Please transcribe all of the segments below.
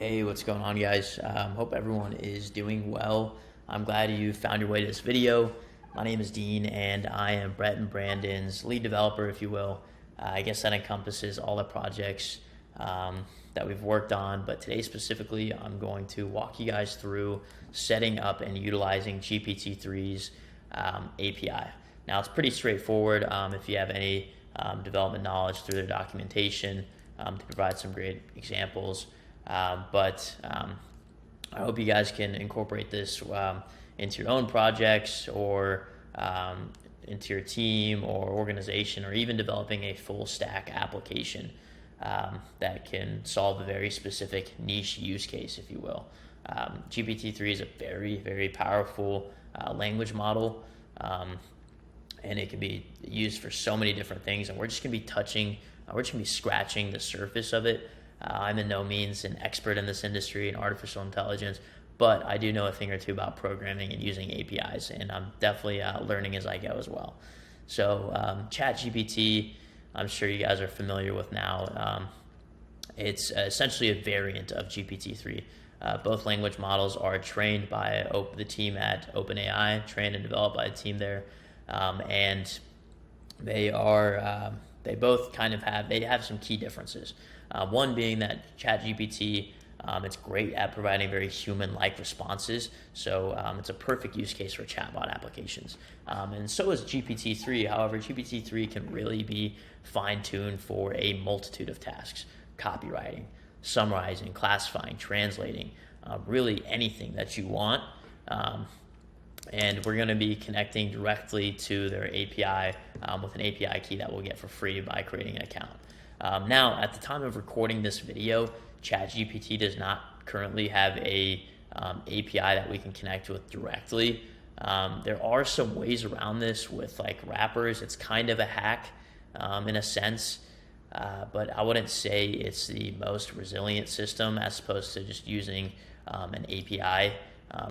Hey, what's going on, guys? Hope everyone is doing well. I'm glad you found your way to this video. My name is Dean, and I am Brett and Brandon's lead developer, if you will. I guess that encompasses all the projects that we've worked on, but today specifically, I'm going to walk you guys through setting up and utilizing GPT-3's API. Now, it's pretty straightforward if you have any development knowledge through their documentation to provide some great examples. But I hope you guys can incorporate this into your own projects or into your team or organization, or even developing a full stack application that can solve a very specific niche use case, if you will. GPT-3 is a very, very powerful language model, and it can be used for so many different things, and we're just going to be scratching the surface of it. I'm in no means an expert in this industry in artificial intelligence, but I do know a thing or two about programming and using APIs, and I'm definitely learning as I go as well. So ChatGPT, I'm sure you guys are familiar with now. It's essentially a variant of GPT-3. Both language models are trained by the team at OpenAI, trained and developed by a team there, and they both kind of have some key differences. One being that ChatGPT, it's great at providing very human-like responses, so it's a perfect use case for chatbot applications. And so is GPT-3. However, GPT-3 can really be fine-tuned for a multitude of tasks: copywriting, summarizing, classifying, translating, really anything that you want. And we're going to be connecting directly to their API with an API key that we'll get for free by creating an account. Now, at the time of recording this video, ChatGPT does not currently have a API that we can connect with directly. There are some ways around this with like wrappers. It's kind of a hack in a sense, but I wouldn't say it's the most resilient system as opposed to just using an API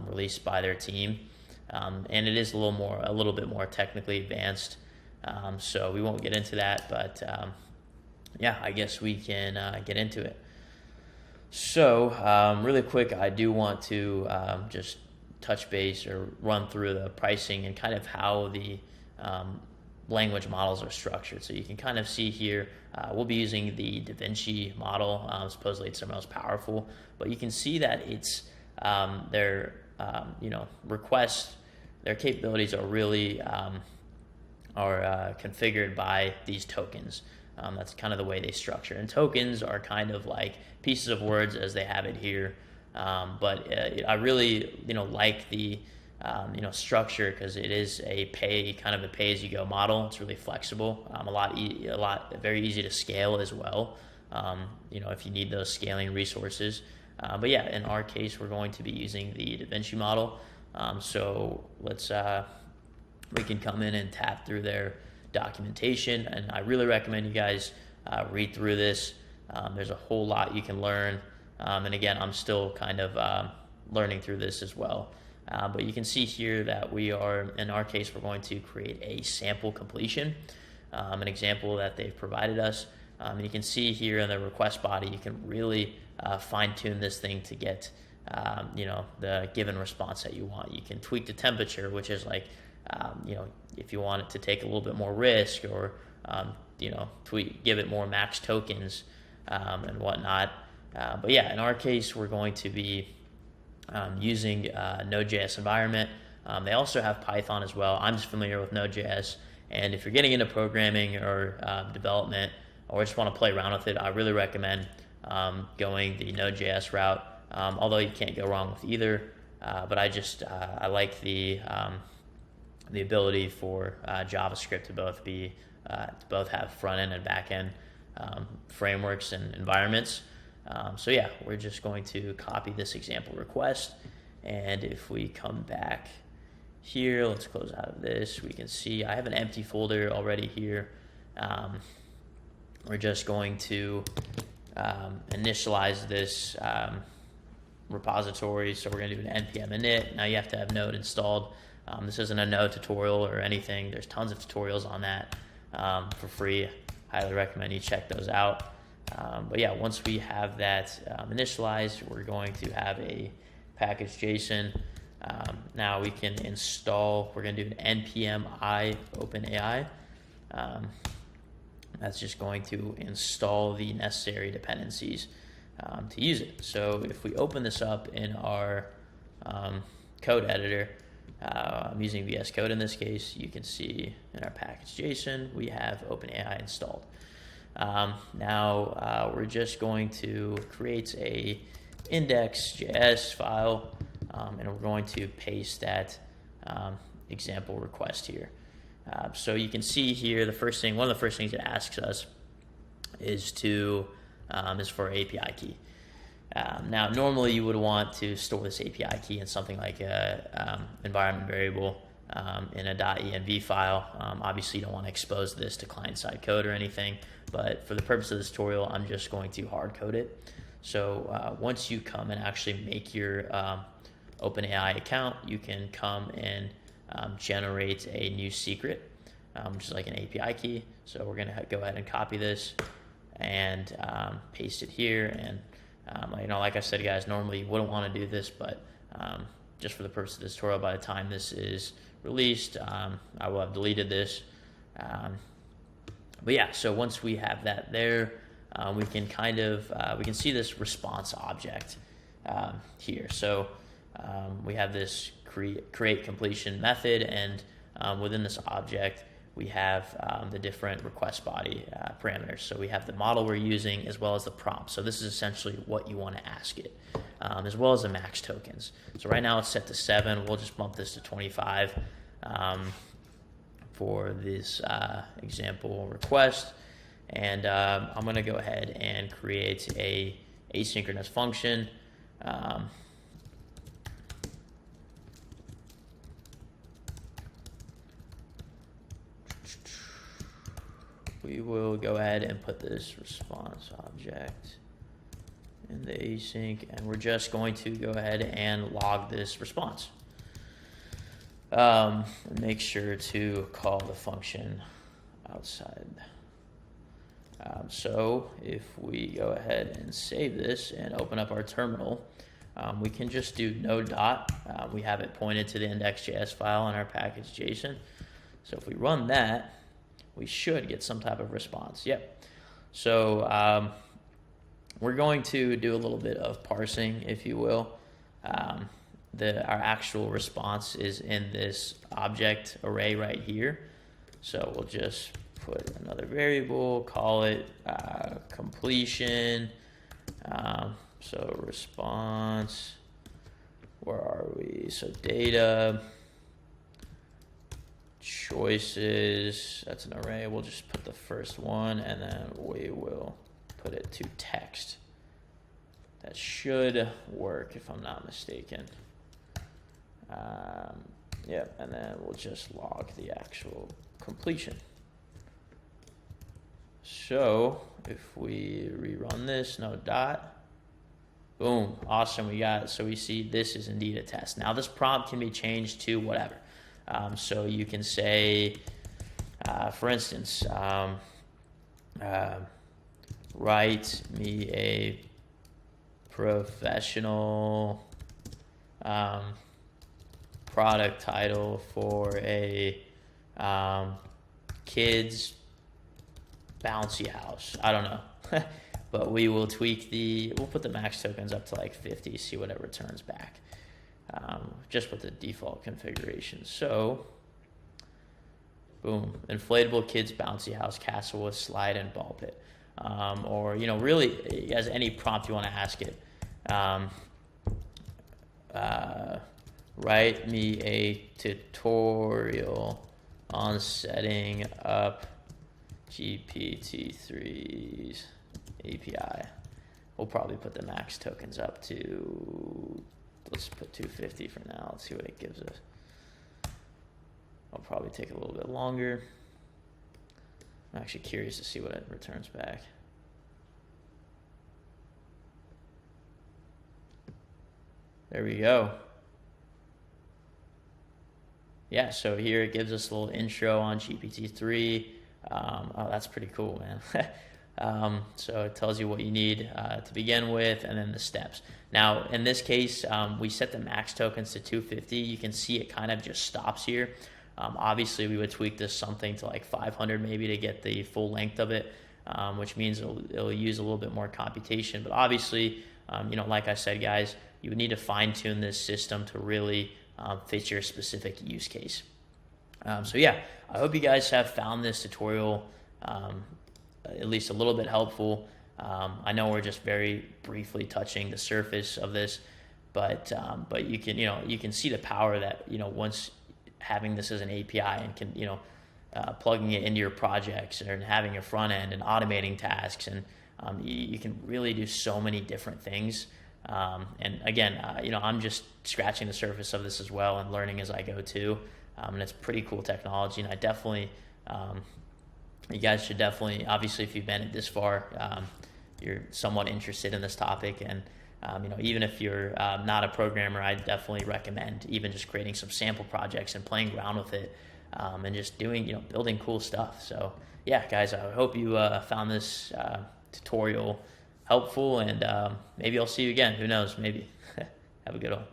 released by their team. And it is a little bit more technically advanced, so we won't get into that, but yeah, I guess we can get into it. So really quick, I do want to just touch base or run through the pricing and kind of how the language models are structured. So you can kind of see here, we'll be using the DaVinci model. Supposedly it's the most powerful, but you can see that it's their requests, their capabilities are really configured by these tokens. That's kind of the way they structure. And tokens are kind of like pieces of words as they have it here. But I really, like the, structure, because it is a pay-as-you-go model. It's really flexible. Very easy to scale as well. If you need those scaling resources. But yeah, in our case, we're going to be using the DaVinci model. So we can come in and tap through their documentation, and I really recommend you guys read through this. There's a whole lot you can learn, and again, I'm still kind of learning through this as well. But you can see here that in our case, we're going to create a sample completion, an example that they've provided us. And you can see here in the request body, you can really fine-tune this thing to get the given response that you want. You can tweak the temperature, which is like if you want it to take a little bit more risk, or give it more max tokens and whatnot. But yeah, in our case, we're going to be using a Node.js environment. They also have Python as well. I'm just familiar with Node.js, and if you're getting into programming or development, or just want to play around with it, I really recommend going the Node.js route. Although you can't go wrong with either, but I like the ability for JavaScript to both have front end and back end frameworks and environments. So yeah, we're just going to copy this example request, and if we come back here, let's close out of this. We can see I have an empty folder already here. We're just going to initialize this repository. So we're going to do an npm init. Now you have to have Node installed. This isn't a Node tutorial or anything. There's tons of tutorials on that for free. Highly recommend you check those out. But yeah, once we have that initialized, we're going to have a package JSON. Now we can install, we're going to do an npm I OpenAI. That's just going to install the necessary dependencies to use it. So if we open this up in our code editor, I'm using VS Code in this case, you can see in our package JSON, we have OpenAI installed. Now we're just going to create a index.js file, and we're going to paste that example request here. So you can see here, one of the first things it asks us is for API key. Now, normally you would want to store this API key in something like a environment variable in a .env file. Obviously, you don't want to expose this to client-side code or anything, but for the purpose of this tutorial, I'm just going to hard code it. So once you come and actually make your OpenAI account, you can come and generate a new secret, which is like an API key. So we're going to go ahead and copy this and paste it here. And like I said, guys, normally you wouldn't want to do this, but just for the purpose of this tutorial, by the time this is released, I will have deleted this. But yeah, so once we have that there, we can we can see this response object here. So we have this create completion method, and within this object, we have the different request body parameters. So we have the model we're using as well as the prompt. So this is essentially what you want to ask it, as well as the max tokens. So right now it's set to 7. We'll just bump this to 25 for this example request. And I'm going to go ahead and create a asynchronous function. We will go ahead and put this response object in the async, and we're just going to go ahead and log this response. Make sure to call the function outside. So if we go ahead and save this and open up our terminal, we can just do no dot. We have it pointed to the index.js file in our package JSON. So if we run that, we should get some type of response. Yep. So we're going to do a little bit of parsing, if you will. Our actual response is in this object array right here. So we'll just put another variable, call it completion. So response, where are we? So data, choices, that's an array. We'll just put the first one, and then we will put it to text. That should work if I'm not mistaken. Yep, and then we'll just log the actual completion. So if we rerun this, no dot, boom, awesome, we got it. So we see this is indeed a test. Now this prompt can be changed to whatever. So you can say, for instance, write me a professional product title for a kids bouncy house. I don't know. But we will we'll put the max tokens up to like 50, see what it returns back. Just with the default configuration. So, boom, inflatable kids bouncy house castle with slide and ball pit. Or, really, as any prompt you want to ask it. Write me a tutorial on setting up GPT-3's API. We'll probably put the max tokens up to, let's put 250 for now. Let's see what it gives us. I'll probably take a little bit longer. I'm actually curious to see what it returns back. There we go. Yeah, so here it gives us a little intro on GPT-3. Oh, that's pretty cool, man. So it tells you what you need to begin with, and then the steps. Now, in this case, we set the max tokens to 250. You can see it kind of just stops here. Obviously, we would tweak this something to like 500 maybe to get the full length of it, which means it'll use a little bit more computation. But obviously, like I said, guys, you would need to fine tune this system to really fit your specific use case. So yeah, I hope you guys have found this tutorial at least a little bit helpful. I know we're just very briefly touching the surface of this, but you can see the power that once having this as an API and can plugging it into your projects and having your front end and automating tasks, and you can really do so many different things. And again, I'm just scratching the surface of this as well and learning as I go too. And it's pretty cool technology, and I definitely, you guys should definitely, obviously, if you've been it this far, you're somewhat interested in this topic, and even if you're not a programmer, I definitely recommend even just creating some sample projects and playing around with it, and just doing, building cool stuff. So yeah, guys, I hope you found this tutorial helpful, and maybe I'll see you again. Who knows? Maybe. Have a good one.